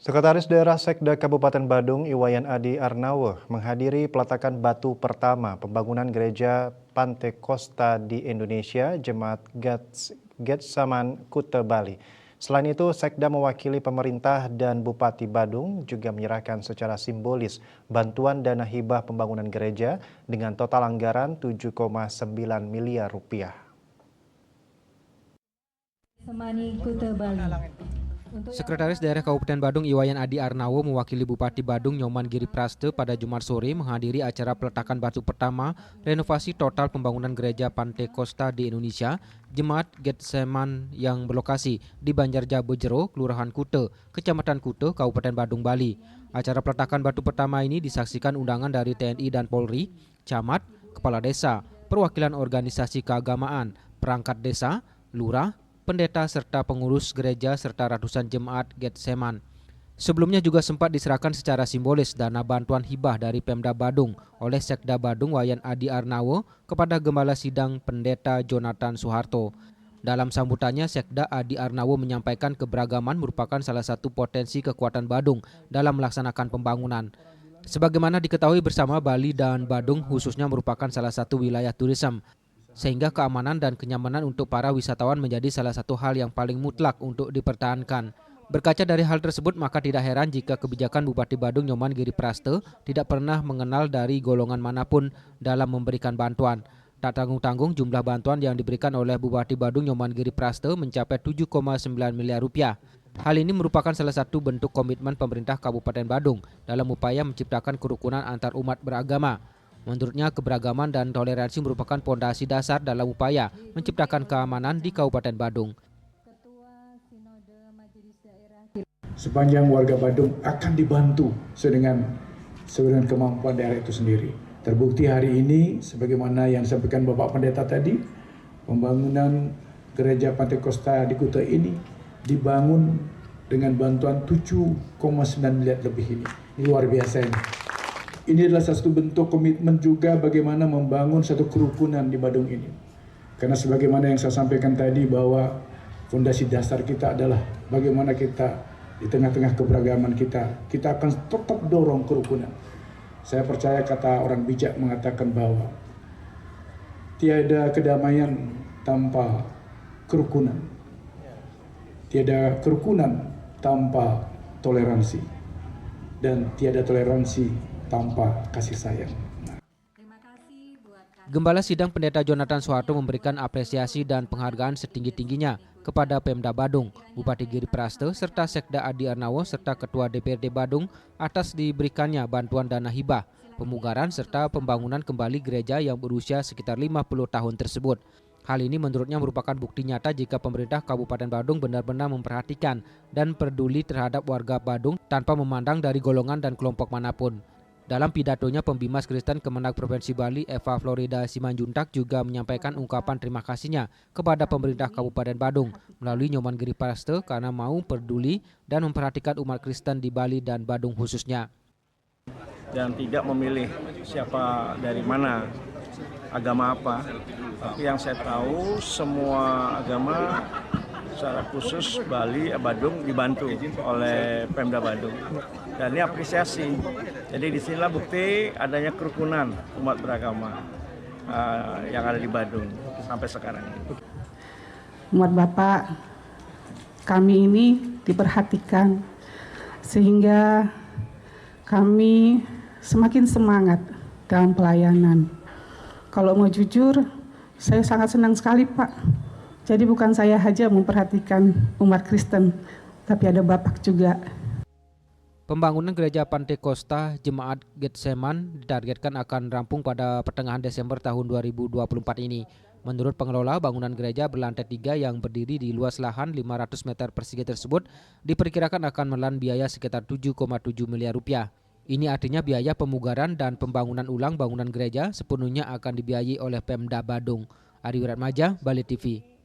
Sekretaris Daerah Sekda Kabupaten Badung, Iwayan Adi Arnawo, menghadiri peletakan batu pertama pembangunan gereja Pantai Costa di Indonesia, Jemaat Getsaman Kuta Bali. Selain itu, Sekda mewakili pemerintah dan Bupati Badung juga menyerahkan secara simbolis bantuan dana hibah pembangunan gereja dengan total anggaran 7,9 miliar rupiah. Sekretaris Daerah Kabupaten Badung Iwayan Adi Arnawo mewakili Bupati Badung Nyoman Giri Praste pada Jumat sore menghadiri acara peletakan batu pertama renovasi total pembangunan gereja Pantai Costa di Indonesia, Jemaat Getsaman yang berlokasi di Banjarjabo Jero, Kelurahan Kute, Kecamatan Kute, Kabupaten Badung, Bali. Acara peletakan batu pertama ini disaksikan undangan dari TNI dan Polri, camat, kepala desa, perwakilan organisasi keagamaan, perangkat desa, lurah, pendeta serta pengurus gereja serta ratusan jemaat Getsaman. Sebelumnya juga sempat diserahkan secara simbolis dana bantuan hibah dari Pemda Badung oleh Sekda Badung Wayan Adi Arnawo kepada Gembala Sidang Pendeta Jonathan Soeharto. Dalam sambutannya, Sekda Adi Arnawo menyampaikan keberagaman merupakan salah satu potensi kekuatan Badung dalam melaksanakan pembangunan. Sebagaimana diketahui bersama, Bali dan Badung khususnya merupakan salah satu wilayah turisme, sehingga keamanan dan kenyamanan untuk para wisatawan menjadi salah satu hal yang paling mutlak untuk dipertahankan. Berkaca dari hal tersebut, maka tidak heran jika kebijakan Bupati Badung Nyoman Giri Praste tidak pernah mengenal dari golongan manapun dalam memberikan bantuan. Tak tanggung-tanggung jumlah bantuan yang diberikan oleh Bupati Badung Nyoman Giri Praste mencapai 7,9 miliar rupiah. Hal ini merupakan salah satu bentuk komitmen pemerintah Kabupaten Badung dalam upaya menciptakan kerukunan antar umat beragama. Menurutnya, keberagaman dan toleransi merupakan pondasi dasar dalam upaya menciptakan keamanan di Kabupaten Badung. Sepanjang warga Badung akan dibantu sesuai dengan kemampuan daerah itu sendiri. Terbukti hari ini, sebagaimana yang disampaikan Bapak Pendeta tadi, pembangunan gereja Pantai Costa di Kuta ini dibangun dengan bantuan 7,9 miliar lebih ini. Ini luar biasa ini. Ini adalah satu bentuk komitmen juga bagaimana membangun satu kerukunan di Badung ini. Karena sebagaimana yang saya sampaikan tadi bahwa fondasi dasar kita adalah bagaimana kita di tengah-tengah keberagaman kita akan tetap dorong kerukunan. Saya percaya kata orang bijak mengatakan bahwa tiada kedamaian tanpa kerukunan. Tiada kerukunan tanpa toleransi. Dan tiada toleransi tanpa kasih sayang. Gembala Sidang Pendeta Jonathan Soeharto memberikan apresiasi dan penghargaan setinggi-tingginya kepada Pemda Badung, Bupati Giri Praste, serta Sekda Adi Arnawo serta Ketua DPRD Badung atas diberikannya bantuan dana hibah, pemugaran serta pembangunan kembali gereja yang berusia sekitar 50 tahun tersebut. Hal ini menurutnya merupakan bukti nyata jika pemerintah Kabupaten Badung benar-benar memperhatikan dan peduli terhadap warga Badung tanpa memandang dari golongan dan kelompok manapun. Dalam pidatonya, Pembimas Kristen Kemenag Provinsi Bali Eva Florida Simanjuntak juga menyampaikan ungkapan terima kasihnya kepada pemerintah Kabupaten Badung melalui Nyoman Giri Praste karena mau peduli dan memperhatikan umat Kristen di Bali dan Badung khususnya. Dan tidak memilih siapa dari mana, agama apa, tapi yang saya tahu semua agama secara khusus Bali, Badung dibantu oleh Pemda Badung. Dan ini apresiasi. Jadi disinilah bukti adanya kerukunan umat beragama yang ada di Badung sampai sekarang. Umat Bapak, kami ini diperhatikan sehingga kami semakin semangat dalam pelayanan. Kalau mau jujur, saya sangat senang sekali, Pak. Jadi bukan saya saja memperhatikan umat Kristen, tapi ada Bapak juga. Pembangunan gereja Pantai Costa Jemaat Getsaman ditargetkan akan rampung pada pertengahan Desember tahun 2024 ini. Menurut pengelola, bangunan gereja berlantai 3 yang berdiri di luas lahan 500 meter persegi tersebut diperkirakan akan menelan biaya sekitar 7,7 miliar rupiah. Ini artinya biaya pemugaran dan pembangunan ulang bangunan gereja sepenuhnya akan dibiayai oleh Pemda Badung. Ari Wiratmaja, Bali TV.